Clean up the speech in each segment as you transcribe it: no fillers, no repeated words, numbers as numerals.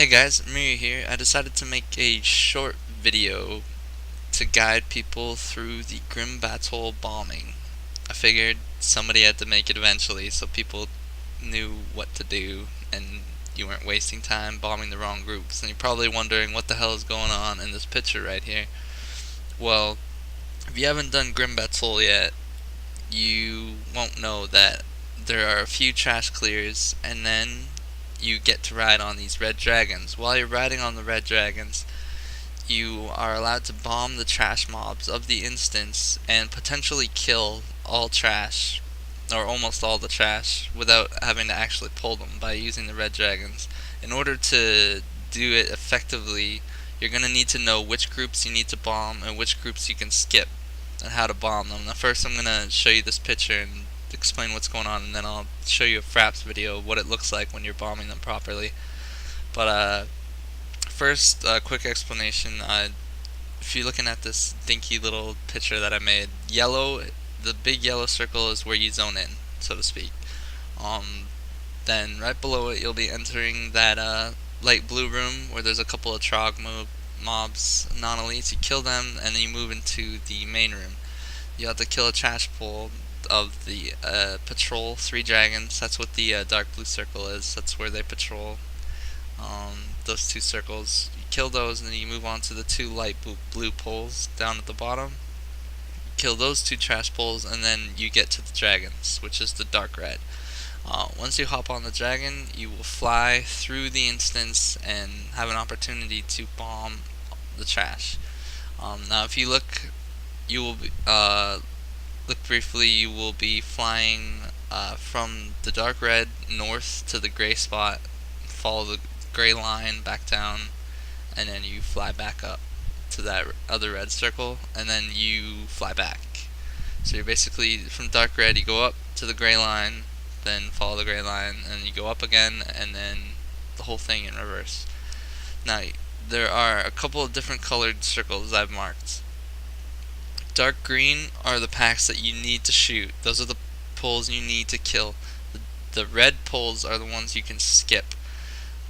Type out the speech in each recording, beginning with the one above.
Hey guys, Miri here. I decided to make a short video to guide people through the Grim Batol bombing. I figured somebody had to make it eventually so people knew what to do and you weren't wasting time bombing the wrong groups. And you're probably wondering what the hell is going on in this picture right here. Well, if you haven't done Grim Batol yet, you won't know that there are a few trash clears and then you get to ride on these red dragons. While you're riding on the red dragons, you are allowed to bomb the trash mobs of the instance and potentially kill all trash, or almost all the trash, without having to actually pull them by using the red dragons. In order to do it effectively, you're going to need to know which groups you need to bomb and which groups you can skip and how to bomb them. Now first I'm going to show you this picture and explain what's going on, and then I'll show you a Fraps video of what it looks like when you're bombing them properly. But first, a quick explanation. If you're looking at this dinky little picture that I made, yellow, the big yellow circle is where you zone in, so to speak. Then right below it, you'll be entering that light blue room where there's a couple of Trog mobs, non-elites. You kill them, and then you move into the main room. You have to kill a trash pool of the patrol 3 dragons. That's what the dark blue circle is. That's where they patrol. Those 2 circles. You kill those, and then you move on to the 2 light blue poles down at the bottom. You kill those 2 trash poles, and then you get to the dragons, which is the dark red. Once you hop on the dragon, you will fly through the instance and have an opportunity to bomb the trash. Now, if you look, you will be, look briefly. You will be flying from the dark red north to the gray spot. Follow the gray line back down, and then you fly back up to that other red circle, and then you fly back. So you're basically from dark red, you go up to the gray line, then follow the gray line, and you go up again, and then the whole thing in reverse. Now, there are a couple of different colored circles I've marked. Dark green are the packs that you need to shoot. Those are the poles you need to kill. The red poles are the ones you can skip.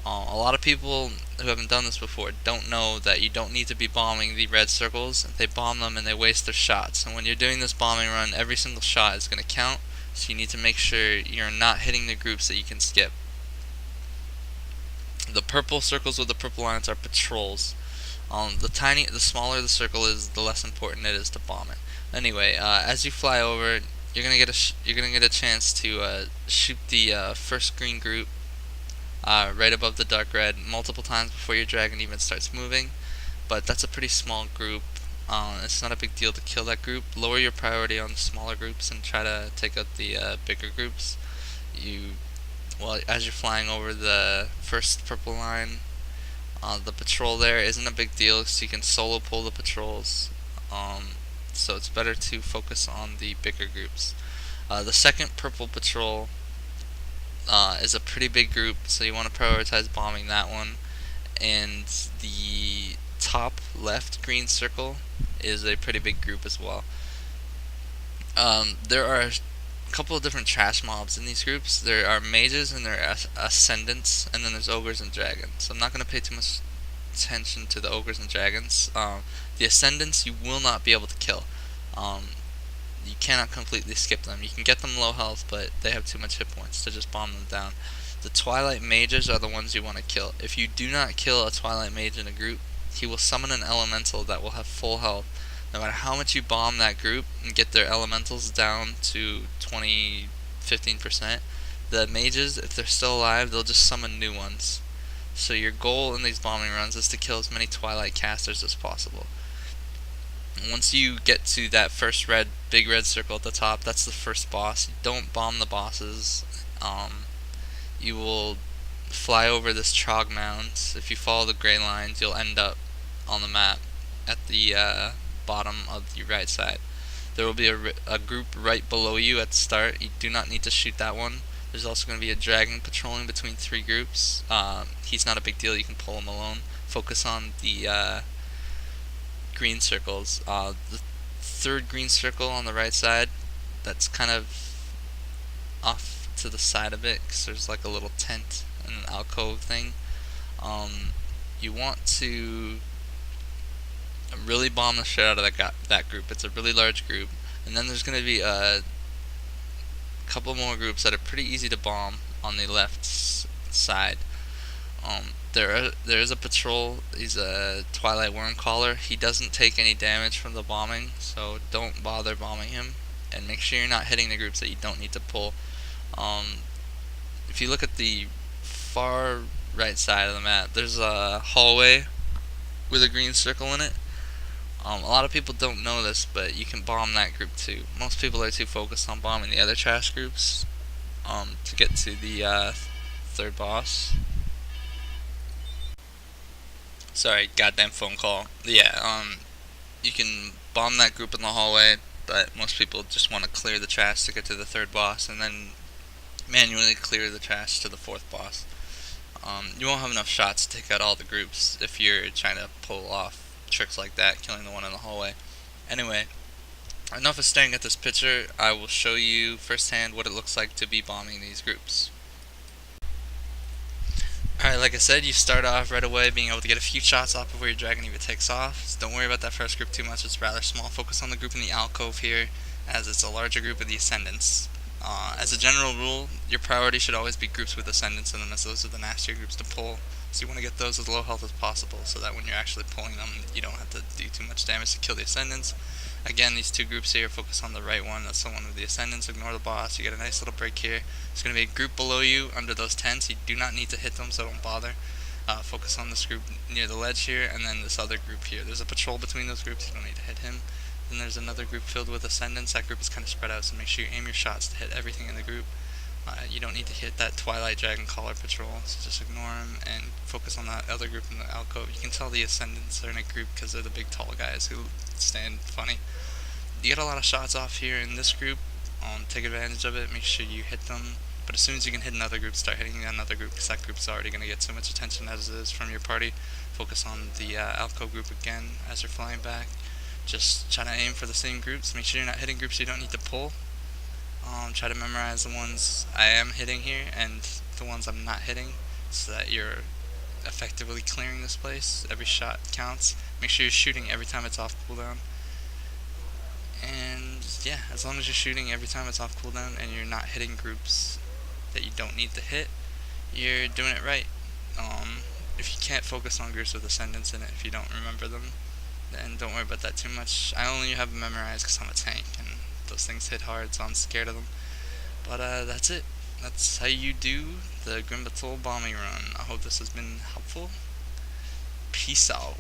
A lot of people who haven't done this before don't know that you don't need to be bombing the red circles. They bomb them and they waste their shots. And when you're doing this bombing run, every single shot is going to count. So you need to make sure you're not hitting the groups that you can skip. The purple circles with the purple lines are patrols. The smaller the circle is, the less important it is to bomb it. Anyway, as you fly over, you're gonna get a chance to shoot the first green group right above the dark red multiple times before your dragon even starts moving. But that's a pretty small group. It's not a big deal to kill that group. Lower your priority on the smaller groups and try to take out the bigger groups. As you're flying over the first purple line, the patrol there isn't a big deal because you can solo pull the patrols. So it's better to focus on the bigger groups. The second purple patrol is a pretty big group, so you want to prioritize bombing that one. And the top left green circle is a pretty big group as well. There are a couple of different trash mobs in these groups. There are mages and there are ascendants, and then there's ogres and dragons. So I'm not going to pay too much attention to the ogres and dragons. The ascendants you will not be able to kill. You cannot completely skip them. You can get them low health, but they have too much hit points to just bomb them down. The Twilight Mages are the ones you want to kill. If you do not kill a Twilight Mage in a group, he will summon an elemental that will have full health. No matter how much you bomb that group and get their elementals down to 15%, the mages, if they're still alive, they'll just summon new ones. So your goal in these bombing runs is to kill as many Twilight casters as possible. Once you get to that first big red circle at the top, that's the first boss. Don't bomb the bosses. You will fly over this Trog mound. If you follow the gray lines, you'll end up on the map at the bottom of the right side. There will be a group right below you at the start. You do not need to shoot that one. There's also going to be a dragon patrolling between 3 groups. He's not a big deal. You can pull him alone. Focus on the green circles. The third green circle on the right side, that's kind of off to the side of it because there's like a little tent and an alcove thing. You want to really bomb the shit out of that group. It's a really large group, and then there's going to be a couple more groups that are pretty easy to bomb on the left side. There is a patrol. He's a Twilight Wormcaller. He doesn't take any damage from the bombing, so don't bother bombing him. And make sure you're not hitting the groups that you don't need to pull. If you look at the far right side of the map, there's a hallway with a green circle in it. A lot of people don't know this, but you can bomb that group too. Most people are too focused on bombing the other trash groups to get to the third boss. Sorry, goddamn phone call. Yeah, you can bomb that group in the hallway, but most people just want to clear the trash to get to the third boss, and then manually clear the trash to the fourth boss. You won't have enough shots to take out all the groups if you're trying to pull off tricks like that, killing the one in the hallway. Anyway, enough of staring at this picture. I will show you firsthand what it looks like to be bombing these groups. Alright, like I said, you start off right away being able to get a few shots off before your dragon even takes off. So don't worry about that first group too much, it's rather small. Focus on the group in the alcove here, as it's a larger group of the Ascendants. As a general rule, your priority should always be groups with Ascendants in them, as those are the nastier groups to pull. So you want to get those as low health as possible, so that when you're actually pulling them, you don't have to do too much damage to kill the Ascendants. Again, these two groups here, focus on the right one, that's the one with the Ascendants, ignore the boss, you get a nice little break here. There's going to be a group below you under those tents, you do not need to hit them, so don't bother. Focus on this group near the ledge here, and then this other group here. There's a patrol between those groups, you don't need to hit him. Then there's another group filled with Ascendants, that group is kind of spread out, so make sure you aim your shots to hit everything in the group. You don't need to hit that Twilight Dragon Caller patrol, so just ignore him and focus on that other group in the alcove. You can tell the Ascendants are in a group because they're the big tall guys who stand funny. You get a lot of shots off here in this group. Take advantage of it, make sure you hit them. But as soon as you can hit another group, start hitting another group, because that group's already going to get so much attention as it is from your party. Focus on the alcove group again as you're flying back. Just try to aim for the same groups. Make sure you're not hitting groups you don't need to pull. Try to memorize the ones I am hitting here and the ones I'm not hitting, so that you're effectively clearing this place. Every shot counts. Make sure you're shooting every time it's off cooldown. And yeah, as long as you're shooting every time it's off cooldown and you're not hitting groups that you don't need to hit, you're doing it right. If you can't focus on groups with Ascendants in it, if you don't remember them, then don't worry about that too much. I only have them memorized because I'm a tank and those things hit hard, so I'm scared of them. But that's it. That's how you do the Grim Batol bombing run. I hope this has been helpful. Peace out.